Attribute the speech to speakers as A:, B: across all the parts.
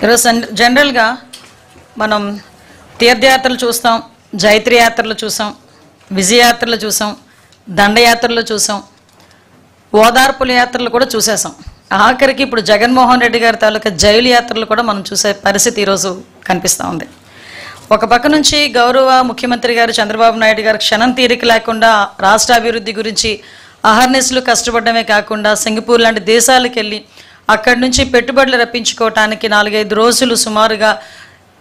A: ఈరోజు జనరల్గా మనం తీర్థయాత్రలు చూస్తాం, జైత్రి యాత్రలు చూసాం, విజయయాత్రలు చూసాం, దండయాత్రలు చూసాం, ఓదార్పుల యాత్రలు కూడా చూసేసాం. ఆఖరికి ఇప్పుడు జగన్మోహన్ రెడ్డి గారి తాలూకా జైలు యాత్రలు కూడా మనం చూసే పరిస్థితి ఈరోజు కనిపిస్తూ ఉంది. ఒక పక్క నుంచి గౌరవ ముఖ్యమంత్రి గారు చంద్రబాబు నాయుడు గారు క్షణం తీరిక లేకుండా రాష్ట్ర అభివృద్ధి గురించి అహర్నిశలు కష్టపడమే కాకుండా సింగపూర్ లాంటి దేశాలకు వెళ్ళి అక్కడి నుంచి పెట్టుబడులు రప్పించుకోవటానికి 4-5 రోజులు సుమారుగా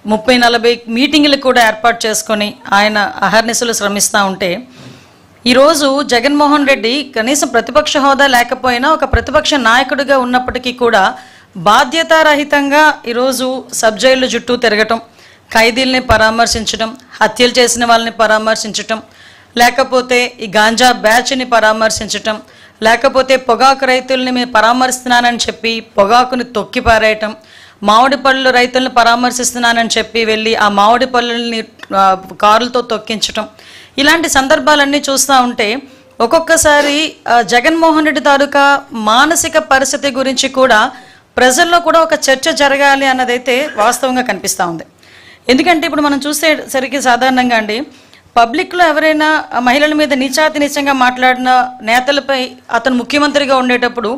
A: 30-40 మీటింగులు కూడా ఏర్పాటు చేసుకొని ఆయన అహర్నిశలు శ్రమిస్తూ ఉంటే, ఈరోజు జగన్మోహన్ రెడ్డి కనీసం ప్రతిపక్ష హోదా లేకపోయినా ఒక ప్రతిపక్ష నాయకుడిగా ఉన్నప్పటికీ కూడా బాధ్యతారహితంగా ఈరోజు సబ్ జైలు చుట్టూ తిరగటం, ఖైదీల్ని పరామర్శించడం, హత్యలు చేసిన వాళ్ళని పరామర్శించటం, లేకపోతే ఈ గాంజా బ్యాచ్ని పరామర్శించటం, లేకపోతే పొగాకు రైతుల్ని మేము పరామర్శిస్తున్నానని చెప్పి పొగాకుని తొక్కి పారేయటం, మామిడి పళ్ళు రైతులను పరామర్శిస్తున్నానని చెప్పి వెళ్ళి ఆ మామిడి పళ్ళని కారులతో తొక్కించటం, ఇలాంటి సందర్భాలన్నీ చూస్తూ ఉంటే ఒక్కొక్కసారి జగన్మోహన్ రెడ్డి తాలూకా మానసిక పరిస్థితి గురించి కూడా ప్రజల్లో కూడా ఒక చర్చ జరగాలి అన్నదైతే వాస్తవంగా కనిపిస్తూ ఉంది. ఎందుకంటే ఇప్పుడు మనం చూసేసరికి సాధారణంగా అండి, పబ్లిక్లో ఎవరైనా మహిళల మీద నీచాతి నీచంగా మాట్లాడిన నేతలపై అతను ముఖ్యమంత్రిగా ఉండేటప్పుడు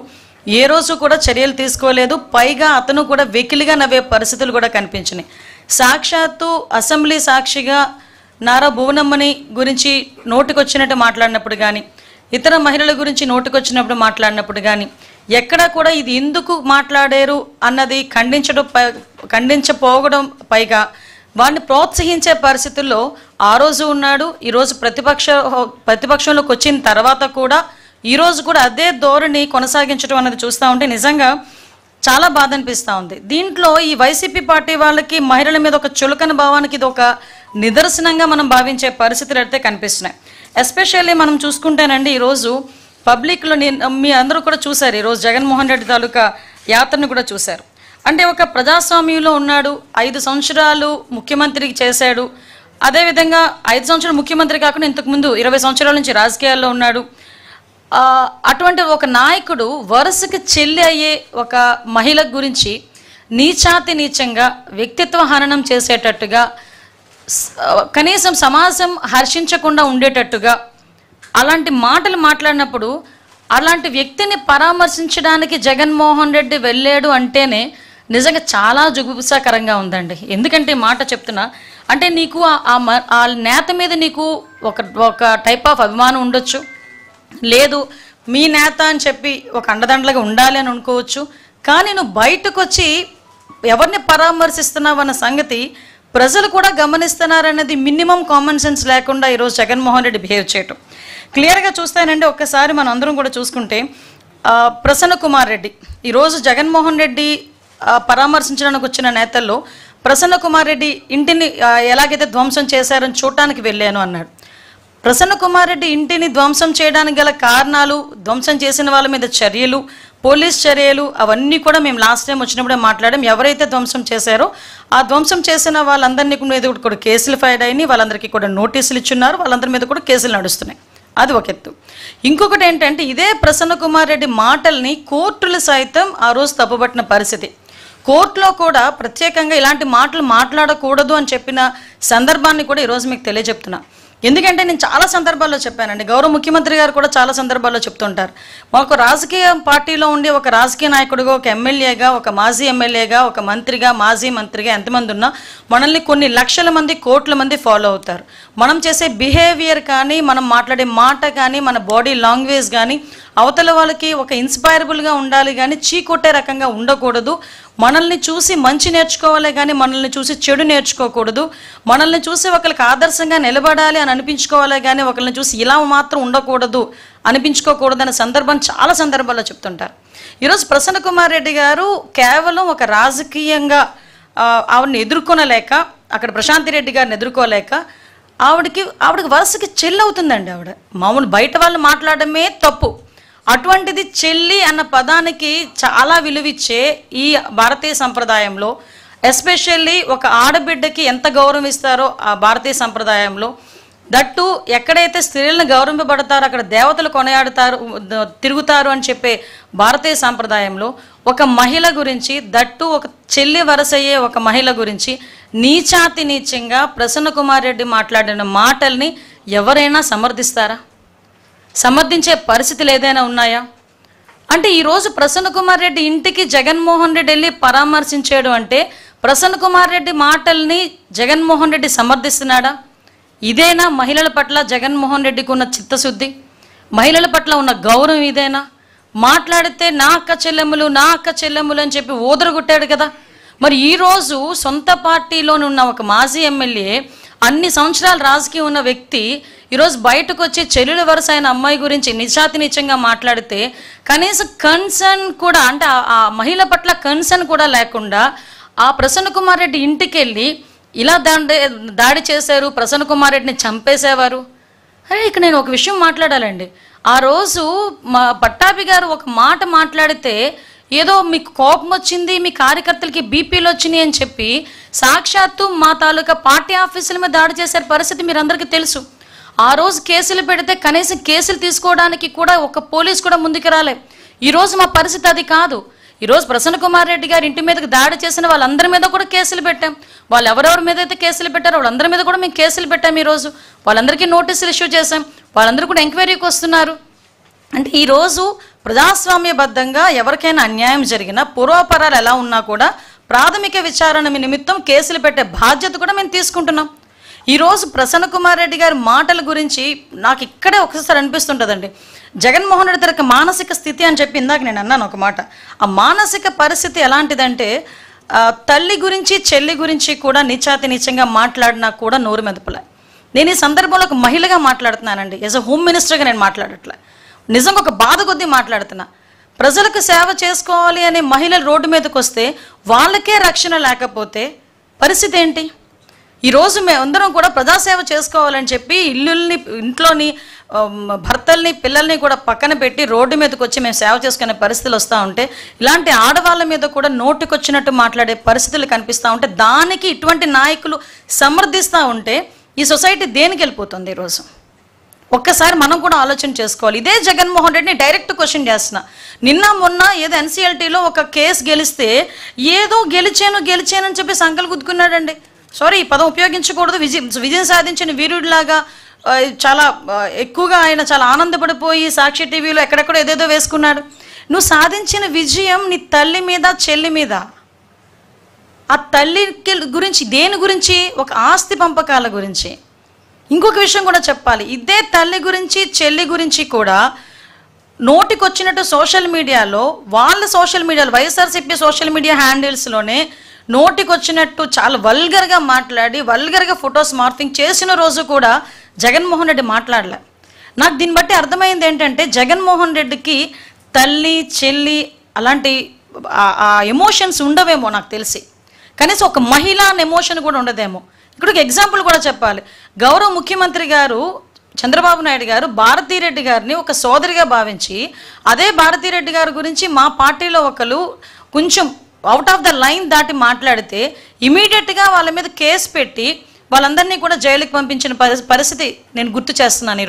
A: ఏ రోజు కూడా చర్యలు తీసుకోలేదు. పైగా అతను కూడా వెకిలిగా నవ్వే పరిస్థితులు కూడా కనిపించినాయి. సాక్షాత్తు అసెంబ్లీ సాక్షిగా నారా భువనమ్మని గురించి నోటికొచ్చినట్టు మాట్లాడినప్పుడు కానీ, ఇతర మహిళల గురించి నోటికొచ్చినప్పుడు మాట్లాడినప్పుడు కానీ ఎక్కడా కూడా ఇది ఎందుకు మాట్లాడారు అన్నది ఖండించపోవడం, పైగా వాడిని ప్రోత్సహించే పరిస్థితుల్లో ఆ రోజు ఉన్నాడు. ఈరోజు ప్రతిపక్షంలోకి వచ్చిన తర్వాత కూడా ఈరోజు కూడా అదే ధోరణి కొనసాగించడం అన్నది చూస్తూ ఉంటే నిజంగా చాలా బాధ అనిపిస్తూ ఉంది. దీంట్లో ఈ వైసీపీ పార్టీ వాళ్ళకి మహిళల మీద ఒక చులకన భావానికి ఇది ఒక నిదర్శనంగా మనం భావించే పరిస్థితులు అయితే కనిపిస్తున్నాయి. ఎస్పెషల్లీ మనం చూసుకుంటేనండి, ఈరోజు పబ్లిక్లో మీ అందరూ కూడా చూశారు, ఈరోజు జగన్మోహన్ రెడ్డి తాలూకా యాత్రను కూడా చూశారు. అంటే ఒక ప్రజాస్వామ్యంలో ఉన్నాడు, 5 సంవత్సరాలు ముఖ్యమంత్రికి చేశాడు. అదేవిధంగా 5 సంవత్సరాలు ముఖ్యమంత్రి కాకుండా ఇంతకుముందు 20 సంవత్సరాల నుంచి రాజకీయాల్లో ఉన్నాడు. అటువంటి ఒక నాయకుడు వరుసకి చెల్లి అయ్యే ఒక మహిళ గురించి నీచాతి నీచంగా వ్యక్తిత్వ హననం చేసేటట్టుగా, కనీసం సమాజం హర్షించకుండా ఉండేటట్టుగా అలాంటి మాటలు మాట్లాడినప్పుడు అలాంటి వ్యక్తిని పరామర్శించడానికి జగన్మోహన్ రెడ్డి వెళ్ళాడు అంటేనే నిజంగా చాలా జుగుప్సాకరంగా ఉందండి. ఎందుకంటే మాట చెప్తున్నా అంటే నీకు ఆ నేత మీద నీకు ఒక టైప్ ఆఫ్ అభిమానం ఉండొచ్చు, లేదు మీ నేత అని చెప్పి ఒక అండదండలుగా ఉండాలి అని అనుకోవచ్చు. కానీ నువ్వు బయటకు వచ్చి ఎవరిని పరామర్శిస్తున్నావు అన్న సంగతి ప్రజలు కూడా గమనిస్తున్నారన్నది మినిమం కామన్ సెన్స్ లేకుండా ఈరోజు జగన్మోహన్ రెడ్డి బిహేవ్ చేయటం క్లియర్గా చూస్తానండి. ఒక్కసారి మనం అందరం కూడా చూసుకుంటే ప్రసన్న కుమార్ రెడ్డి ఈరోజు జగన్మోహన్ రెడ్డి పరామర్శించడానికి వచ్చిన నేతల్లో ప్రసన్న కుమార్ రెడ్డి ఇంటిని ఎలాగైతే ధ్వంసం చేశారని చూడటానికి వెళ్ళాను అన్నాడు. ప్రసన్న కుమార్ రెడ్డి ఇంటిని ధ్వంసం చేయడానికి గల కారణాలు, ధ్వంసం చేసిన వాళ్ళ మీద చర్యలు, పోలీస్ చర్యలు అవన్నీ కూడా మేము లాస్ట్ టైం వచ్చినప్పుడే మాట్లాడాం. ఎవరైతే ధ్వంసం చేశారో ఆ ధ్వంసం చేసిన వాళ్ళందరినీ మీద కూడా కేసులు ఫైల్ అయినాయి, వాళ్ళందరికీ కూడా నోటీసులు ఇచ్చున్నారు, వాళ్ళందరి మీద కూడా కేసులు నడుస్తున్నాయి. అది ఒక ఎత్తు. ఇంకొకటి ఏంటంటే ఇదే ప్రసన్న కుమార్ రెడ్డి మాటల్ని కోర్టులు సైతం ఆ రోజు తప్పుబట్టిన పరిస్థితి. కోర్టులో కూడా ప్రత్యేకంగా ఇలాంటి మాటలు మాట్లాడకూడదు అని చెప్పిన సందర్భాన్ని కూడా ఈరోజు మీకు తెలియజెప్తున్నా. ఎందుకంటే నేను చాలా సందర్భాల్లో చెప్పానండి, గౌరవ ముఖ్యమంత్రి గారు కూడా చాలా సందర్భాల్లో చెప్తుంటారు, మాకు రాజకీయ పార్టీలో ఉండి ఒక రాజకీయ నాయకుడిగా, ఒక ఎమ్మెల్యేగా, ఒక మాజీ ఎమ్మెల్యేగా, ఒక మంత్రిగా, మాజీ మంత్రిగా ఎంతమంది ఉన్నా మనల్ని కొన్ని లక్షల మంది, కోట్ల మంది ఫాలో అవుతారు. మనం చేసే బిహేవియర్ కానీ, మనం మాట్లాడే మాట కానీ, మన బాడీ లాంగ్వేజ్ కానీ అవతల వాళ్ళకి ఒక ఇన్స్పైరబుల్గా ఉండాలి కానీ చీకొట్టే రకంగా ఉండకూడదు. మనల్ని చూసి మంచి నేర్చుకోవాలి కానీ మనల్ని చూసి చెడు నేర్చుకోకూడదు. మనల్ని చూసి ఒకరికి ఆదర్శంగా నిలబడాలి అని అనిపించుకోవాలి కానీ ఒకరిని చూసి ఇలా మాత్రం ఉండకూడదు అనిపించుకోకూడదు అనే సందర్భం చాలా సందర్భాల్లో చెప్తుంటారు. ఈరోజు ప్రసన్న కుమార్ రెడ్డి గారు కేవలం ఒక రాజకీయంగా ఆవిడని ఎదుర్కొనలేక, అక్కడ ప్రశాంతి రెడ్డి గారిని ఎదుర్కోలేక ఆవిడకి వరుసకి చెల్లి అవుతుందండి. ఆవిడ మామూలు బయట వాళ్ళు మాట్లాడమే తప్పు, అటువంటిది చెల్లి అన్న పదానికి చాలా విలువిచ్చే ఈ భారతీయ సంప్రదాయంలో, ఎస్పెషల్లీ ఒక ఆడబిడ్డకి ఎంత గౌరవం ఇస్తారో ఆ భారతీయ సంప్రదాయంలో దట్టు ఎక్కడైతే స్త్రీలను గౌరవింపబడతారో అక్కడ దేవతలు కొనియాడుతారు, తిరుగుతారు అని చెప్పే భారతీయ సాంప్రదాయంలో ఒక మహిళ గురించి, దట్టు ఒక చెల్లి వరసయ్యే ఒక మహిళ గురించి నీచాతి నీచంగా ప్రసన్న కుమార్ రెడ్డి మాట్లాడిన మాటల్ని ఎవరైనా సమర్థిస్తారా? సమర్థించే పరిస్థితులు ఏదైనా ఉన్నాయా? అంటే ఈరోజు ప్రసన్న కుమార్ రెడ్డి ఇంటికి జగన్మోహన్ రెడ్డి వెళ్ళి పరామర్శించాడు అంటే ప్రసన్న కుమార్ రెడ్డి మాటల్ని జగన్మోహన్ రెడ్డి సమర్థిస్తున్నాడా? ఇదేనా మహిళల పట్ల జగన్మోహన్ రెడ్డికి ఉన్న చిత్తశుద్ధి? మహిళల పట్ల ఉన్న గౌరవం ఇదేనా? మాట్లాడితే నా అక్క చెల్లెములు అని చెప్పి ఊదరగొట్టాడు కదా. మరి ఈరోజు సొంత పార్టీలోనున్న ఒక మాజీ ఎమ్మెల్యే, అన్ని సంవత్సరాలు రాజకీయం ఉన్న వ్యక్తి ఈరోజు బయటకు వచ్చి చెల్లెల వరుస అయిన అమ్మాయి గురించి నిజాతి నిజంగా మాట్లాడితే కనీసం కన్సర్న్ కూడా, అంటే ఆ మహిళ పట్ల కన్సర్న్ కూడా లేకుండా ఆ ప్రసన్న కుమార్ రెడ్డి ఇంటికి వెళ్ళి ఇలా దాడి చేశారు, ప్రసన్న కుమార్ రెడ్డిని చంపేసేవారు. అరే ఇక్కడ నేను ఒక విషయం మాట్లాడాలండి. ఆ రోజు మా పట్టాభి గారు ఒక మాట మాట్లాడితే ఏదో మీకు కోపం వచ్చింది, మీ కార్యకర్తలకి బీపీలు వచ్చినాయి అని చెప్పి సాక్షాత్తు మా తాలూకా పార్టీ ఆఫీసుల మీద దాడి చేసే పరిస్థితి మీరు అందరికీ తెలుసు. ఆ రోజు కేసులు పెడితే కనీసం కేసులు తీసుకోవడానికి కూడా ఒక పోలీసు కూడా ముందుకు రాలే. ఈరోజు మా పరిస్థితి అది కాదు. ఈరోజు ప్రసన్న కుమార్ రెడ్డి గారి ఇంటి మీదకి దాడి చేసిన వాళ్ళందరి మీద కూడా కేసులు పెట్టాం. వాళ్ళు ఎవరెవరి మీద అయితే కేసులు పెట్టారో వాళ్ళందరి మీద కూడా మేము కేసులు పెట్టాం. ఈరోజు వాళ్ళందరికీ నోటీసులు ఇష్యూ చేశాం. వాళ్ళందరూ కూడా ఎంక్వైరీకి వస్తున్నారు. అంటే ఈరోజు ప్రజాస్వామ్యబద్ధంగా ఎవరికైనా అన్యాయం జరిగినా, పూర్వాపరాలు ఎలా ఉన్నా కూడా ప్రాథమిక విచారణ నిమిత్తం కేసులు పెట్టే బాధ్యత కూడా మేము తీసుకుంటున్నాం. ఈరోజు ప్రసన్న కుమార్ రెడ్డి గారి మాటల గురించి నాకు ఇక్కడే ఒకసారి అనిపిస్తుంటుందండి. జగన్మోహన్ రెడ్డి తనకి మానసిక స్థితి అని చెప్పి ఇందాక నేను అన్నాను ఒక మాట. ఆ మానసిక పరిస్థితి ఎలాంటిదంటే తల్లి గురించి చెల్లి గురించి కూడా నీచాతి నీచంగా మాట్లాడినా కూడా నోరు మెదపలే. నేను ఈ సందర్భంలో ఒక మహిళగా మాట్లాడుతున్నానండి. యాజ్ అ హోమ్ మినిస్టర్గా నేను మాట్లాడట్లే, నిజంగా ఒక బాధ కొద్దీ మాట్లాడుతున్నా. ప్రజలకు సేవ చేసుకోవాలి అనే మహిళలు రోడ్డు మీదకి వస్తే వాళ్ళకే రక్షణ లేకపోతే పరిస్థితి ఏంటి? ఈరోజు మేమందరం కూడా ప్రజాసేవ చేసుకోవాలని చెప్పి ఇంట్లోని భర్తల్ని పిల్లల్ని కూడా పక్కన పెట్టి రోడ్డు మీదకి వచ్చి మేము సేవ చేసుకునే పరిస్థితులు వస్తూ ఉంటే, ఇలాంటి ఆడవాళ్ళ మీద కూడా నోటికొచ్చినట్టు మాట్లాడే పరిస్థితులు కనిపిస్తూ ఉంటే, దానికి ఇటువంటి నాయకులు సమర్థిస్తూ ఉంటే ఈ సొసైటీ దేనికి వెళ్ళిపోతుంది? ఈరోజు ఒక్కసారి మనం కూడా ఆలోచన చేసుకోవాలి. ఇదే జగన్మోహన్ రెడ్డిని డైరెక్ట్ క్వశ్చన్ చేస్తున్నా. నిన్న మొన్న ఏదో ఎన్సీఎల్టీలో ఒక కేసు గెలిస్తే ఏదో గెలిచానని చెప్పి సంకలు గుద్దుకున్నాడండి. సారీ, ఈ పదం ఉపయోగించకూడదు. విజయం సాధించిన వీరుడిలాగా చాలా ఎక్కువగా ఆయన చాలా ఆనందపడిపోయి సాక్షి టీవీలో ఎక్కడెక్కడో ఏదేదో వేసుకున్నాడు. నువ్వు సాధించిన విజయం నీ తల్లి మీద చెల్లి మీద. ఆ తల్లి గురించి దేని గురించి? ఒక ఆస్తి పంపకాల గురించి. ఇంకొక విషయం కూడా చెప్పాలి. ఇదే తల్లి గురించి చెల్లి గురించి కూడా నోటికొచ్చినట్టు సోషల్ మీడియాలో వైఎస్ఆర్సీపీ సోషల్ మీడియా హ్యాండిల్స్లోనే నోటికొచ్చినట్టు చాలా వల్గర్గా మాట్లాడి వల్గర్గా ఫొటోస్ మార్ఫింగ్ చేసిన రోజు కూడా జగన్మోహన్ రెడ్డి మాట్లాడలే. నాకు దీన్ని బట్టి అర్థమైంది ఏంటంటే జగన్మోహన్ రెడ్డికి తల్లి చెల్లి అలాంటి ఆ ఎమోషన్స్ ఉండవేమో నాకు తెలిసి. కనీసం ఒక మహిళ అనే ఎమోషన్ కూడా ఉండదేమో. ఇక్కడ ఒక ఎగ్జాంపుల్ కూడా చెప్పాలి. గౌరవ ముఖ్యమంత్రి గారు చంద్రబాబు నాయుడు గారు భారతీరెడ్డి గారిని ఒక సోదరిగా భావించి, అదే భారతీరెడ్డి గారి గురించి మా పార్టీలో ఒకరు కొంచెం అవుట్ ఆఫ్ ద లైన్ దాటి మాట్లాడితే ఇమీడియట్గా వాళ్ళ మీద కేసు పెట్టి వాళ్ళందరినీ కూడా జైలుకి పంపించిన పరిస్థితి నేను గుర్తు చేస్తున్నాను.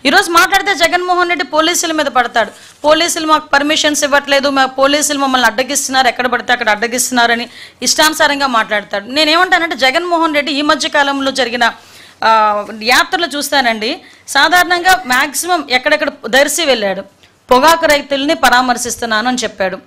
A: ఈరోజు మాట్లాడితే జగన్మోహన్ రెడ్డి పోలీసుల మీద పడతాడు. పోలీసులు మాకు పర్మిషన్స్ ఇవ్వట్లేదు, మా పోలీసులు మమ్మల్ని అడ్డగిస్తున్నారు, ఎక్కడ పడితే అక్కడ అడ్డగిస్తున్నారని ఇష్టానుసారంగా మాట్లాడతాడు. నేనేమంటానంటే జగన్మోహన్ రెడ్డి ఈ మధ్య కాలంలో జరిగిన యాత్రలు చూస్తానండి, సాధారణంగా మ్యాక్సిమం ఎక్కడెక్కడ దర్శి వెళ్ళాడు, పొగాకు రైతుల్ని పరామర్శిస్తున్నాను అని చెప్పాడు.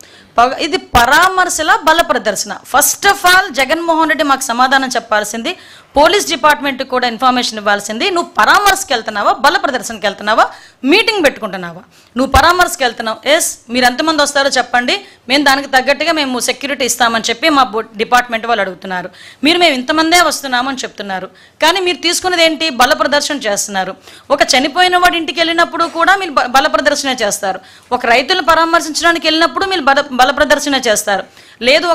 A: ఇది పరామర్శల బల ప్రదర్శన. First of all Jaganmohan Reddy మాకు సమాధానం చెప్పాల్సింది, పోలీస్ డిపార్ట్మెంట్కి కూడా ఇన్ఫర్మేషన్ ఇవ్వాల్సింది. నువ్వు పరామర్శకి వెళ్తున్నావా, బల ప్రదర్శనకి వెళ్తున్నావా, మీటింగ్ పెట్టుకుంటున్నావా? నువ్వు పరామర్శకి వెళ్తున్నావు, ఎస్ మీరు ఎంతమంది వస్తారో చెప్పండి, మేము దానికి తగ్గట్టుగా మేము సెక్యూరిటీ ఇస్తామని చెప్పి మా డిపార్ట్మెంట్ వాళ్ళు అడుగుతున్నారు. మేము ఇంతమందే వస్తున్నామని చెప్తున్నారు, కానీ మీరు తీసుకున్నది ఏంటి? బల ప్రదర్శన చేస్తున్నారు. ఒక చనిపోయిన వాడి ఇంటికి వెళ్ళినప్పుడు కూడా మీరు బల ప్రదర్శన చేస్తారు. ఒక రైతులను పరామర్శించడానికి వెళ్ళినప్పుడు మీరు బల ప్రదర్శన చేస్తారు. లేదు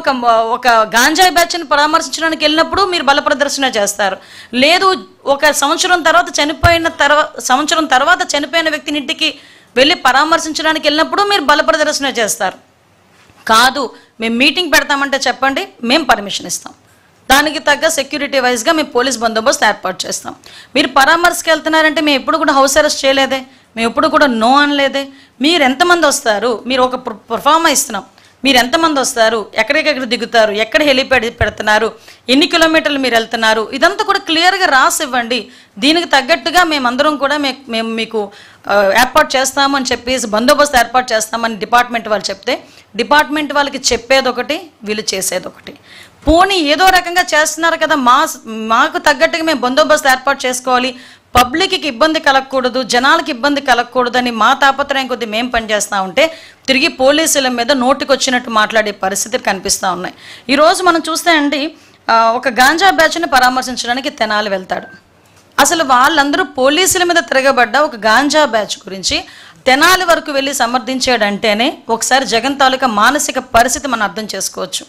A: ఒక గాంజాయి బ్యాచ్ని పరామర్శించడానికి వెళ్ళినప్పుడు మీరు బల ప్రదర్శన చేస్తారు. లేదు ఒక సంవత్సరం తర్వాత చనిపోయిన వ్యక్తిని ఇంటికి వెళ్ళి పరామర్శించడానికి వెళ్ళినప్పుడు మీరు బల ప్రదర్శన చేస్తారు. కాదు మేము మీటింగ్ పెడతామంటే చెప్పండి, మేము పర్మిషన్ ఇస్తాం. దానికి తగ్గ సెక్యూరిటీ వైజ్గా మేము పోలీస్ బందోబస్తు ఏర్పాటు చేస్తాం. మీరు పరామర్శకి వెళ్తున్నారంటే మేము ఎప్పుడు కూడా హౌస్ అరెస్ట్ చేయలేదే, మేము ఎప్పుడు కూడా నో అనలేదే. మీరు ఎంతమంది వస్తారు, మీరు ఒక పర్ఫార్మా ఇస్తున్నాం, మీరు ఎంతమంది వస్తారు, ఎక్కడికెక్కడ దిగుతారు, ఎక్కడ హెలిప్యాడ్ పెడుతున్నారు, ఎన్ని కిలోమీటర్లు మీరు వెళ్తున్నారు, ఇదంతా కూడా క్లియర్గా రాసి ఇవ్వండి. దీనికి తగ్గట్టుగా మేమందరం కూడా మేము మీకు ఏర్పాటు చేస్తామని చెప్పేసి బందోబస్తు ఏర్పాటు చేస్తామని డిపార్ట్మెంట్ వాళ్ళు చెప్తే, డిపార్ట్మెంట్ వాళ్ళకి చెప్పేది ఒకటి, వీళ్ళు చేసేది ఒకటి. పోనీ ఏదో రకంగా చేస్తున్నారు కదా, మాకు తగ్గట్టుగా మేము బందోబస్తు ఏర్పాటు చేసుకోవాలి, పబ్లిక్కి ఇబ్బంది కలగకూడదు, జనాలకి ఇబ్బంది కలగకూడదని మా తాపత్రయం కొద్ది మేము పనిచేస్తూ ఉంటే తిరిగి పోలీసుల మీద నోటికొచ్చినట్టు మాట్లాడే పరిస్థితులు కనిపిస్తూ ఉన్నాయి. ఈరోజు మనం చూస్తే అండి, ఒక గాంజా బ్యాచ్ని పరామర్శించడానికి తెనాలి వెళ్తాడు. అసలు వాళ్ళందరూ పోలీసుల మీద తిరగబడ్డ ఒక గాంజా బ్యాచ్ గురించి తెనాలి వరకు వెళ్ళి సమర్థించాడంటేనే ఒకసారి జగన్ తాలూకా మానసిక పరిస్థితి మనం అర్థం చేసుకోవచ్చు.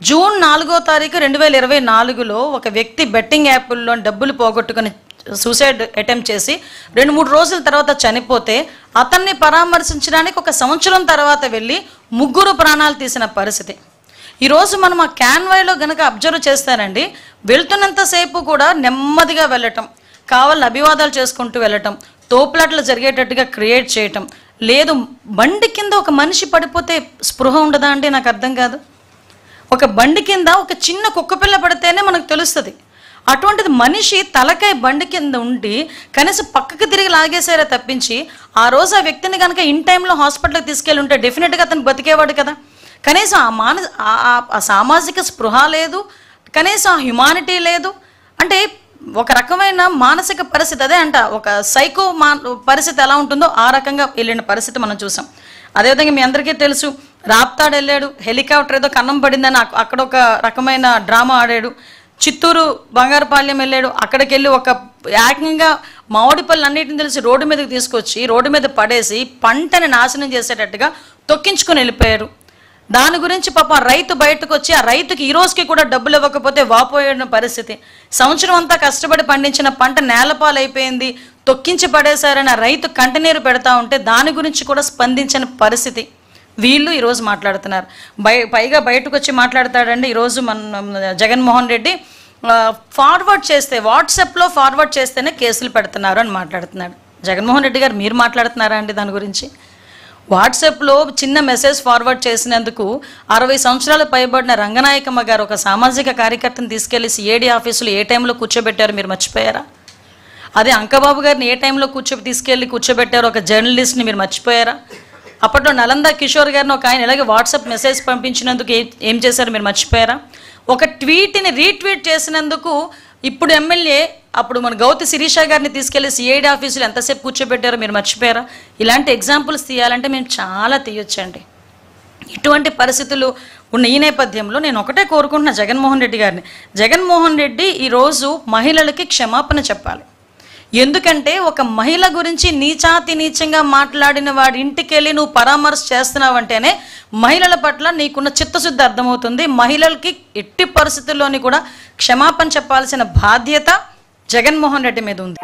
A: జూన్ 4వ తారీఖు 2024లో ఒక వ్యక్తి బెట్టింగ్ యాప్ల్లో డబ్బులు పోగొట్టుకుని సూసైడ్ అటెంప్ట్ చేసి 2-3 రోజుల తర్వాత చనిపోతే అతన్ని పరామర్శించడానికి 1 సంవత్సరం తర్వాత వెళ్ళి 3 ప్రాణాలు తీసిన పరిస్థితి. ఈరోజు మనం ఆ క్యాన్వాయ్లో గనక అబ్జర్వ్ చేస్తానండి, వెళ్తున్నంతసేపు కూడా నెమ్మదిగా వెళ్ళటం, కావాలని అభివాదాలు చేసుకుంటూ వెళ్ళటం, తోపులాటలు జరిగేటట్టుగా క్రియేట్ చేయటం లేదు. బండి కింద ఒక మనిషి పడిపోతే స్పృహ ఉండదా అండి? నాకు అర్థం కాదు. ఒక బండి కింద ఒక చిన్న కుక్కపిల్ల పడితేనే మనకు తెలుస్తుంది. అటువంటిది మనిషి తలకాయ బండి కింద ఉండి కనీసం పక్కకి తిరిగి లాగేసారే తప్పించి, ఆ రోజు ఆ వ్యక్తిని కనుక ఇన్ టైంలో హాస్పిటల్కి తీసుకెళ్ళి ఉంటే డెఫినెట్గా అతను బతికేవాడు కదా. కనీసం ఆ సామాజిక స్పృహ లేదు, కనీసం ఆ హ్యుమానిటీ లేదు. అంటే ఒక రకమైన మానసిక పరిస్థితి, అదే అంట ఒక సైకో పరిస్థితి ఎలా ఉంటుందో ఆ రకంగా వెళ్ళిన పరిస్థితి మనం చూసాం. అదేవిధంగా మీ అందరికీ తెలుసు, రాప్తాడు వెళ్ళాడు, హెలికాప్టర్ ఏదో కన్నం పడిందని అక్కడ ఒక రకమైన డ్రామా ఆడాడు. చిత్తూరు బంగారుపాలెం వెళ్ళాడు, అక్కడికి వెళ్ళి ఒక ఏకంగా మామిడి పళ్ళు అన్నిటిని తెలిసి రోడ్డు మీదకి తీసుకొచ్చి రోడ్డు మీద పడేసి పంటని నాశనం చేసేటట్టుగా తొక్కించుకొని వెళ్ళిపోయారు. దాని గురించి పాపం రైతు బయటకు వచ్చి ఆ రైతుకి ఈ రోజుకి కూడా డబ్బులు ఇవ్వకపోతే వాపోయిన పరిస్థితి. సంవత్సరం అంతా కష్టపడి పండించిన పంట నేలపాలైపోయింది, తొక్కించి పడేశారని ఆ రైతు కంటనీరు పెడతా ఉంటే దాని గురించి కూడా స్పందించిన పరిస్థితి. వీళ్ళు ఈరోజు మాట్లాడుతున్నారు. పైగా బయటకు వచ్చి మాట్లాడతాడండి. ఈరోజు మన జగన్మోహన్ రెడ్డి ఫార్వర్డ్ చేస్తే, వాట్సాప్లో ఫార్వర్డ్ చేస్తేనే కేసులు పెడుతున్నారు అని మాట్లాడుతున్నాడు. జగన్మోహన్ రెడ్డి గారు మీరు మాట్లాడుతున్నారా అండి దాని గురించి? వాట్సాప్లో చిన్న మెసేజ్ ఫార్వర్డ్ చేసినందుకు 60 సంవత్సరాలు పైబడిన రంగనాయకమ్మ గారు ఒక సామాజిక కార్యకర్తను తీసుకెళ్లి సిఐడి ఆఫీసులో ఏ టైంలో కూర్చోబెట్టారు మీరు మర్చిపోయారా? అదే అంకబాబు గారిని ఏ టైంలో తీసుకెళ్ళి కూర్చోబెట్టారు ఒక జర్నలిస్ట్ని మీరు మర్చిపోయారా? అప్పట్లో నలంద కిషోర్ గారిని ఒక ఆయన ఇలాగే వాట్సాప్ మెసేజ్ పంపించినందుకు ఏం చేశారు మీరు మర్చిపోయారా? ఒక ట్వీట్ని రీట్వీట్ చేసినందుకు ఇప్పుడు ఎమ్మెల్యే అప్పుడు మన గౌతి శిరీష గారిని తీసుకెళ్లి సిఐడి ఆఫీసులో ఎంతసేపు కూర్చోబెట్టారో మీరు మర్చిపోయారా? ఇలాంటి ఎగ్జాంపుల్స్ తీయాలంటే మేము చాలా తీయొచ్చండి. ఇటువంటి పరిస్థితులు ఉన్న ఈ నేపథ్యంలో నేను ఒకటే కోరుకుంటున్నా జగన్మోహన్ రెడ్డి ఈరోజు మహిళలకి క్షమాపణ చెప్పాలి. ఎందుకంటే ఒక మహిళ గురించి నీచంగా మాట్లాడిన వాడి ఇంటికి వెళ్ళి నువ్వు పరామర్శ చేస్తున్నావంటేనే మహిళల పట్ల నీకున్న చిత్తశుద్ధి అర్థమవుతుంది. మహిళలకి ఎట్టి పరిస్థితుల్లోని కూడా క్షమాపణ చెప్పాల్సిన బాధ్యత జగన్మోహన్ రెడ్డి మీద ఉంది.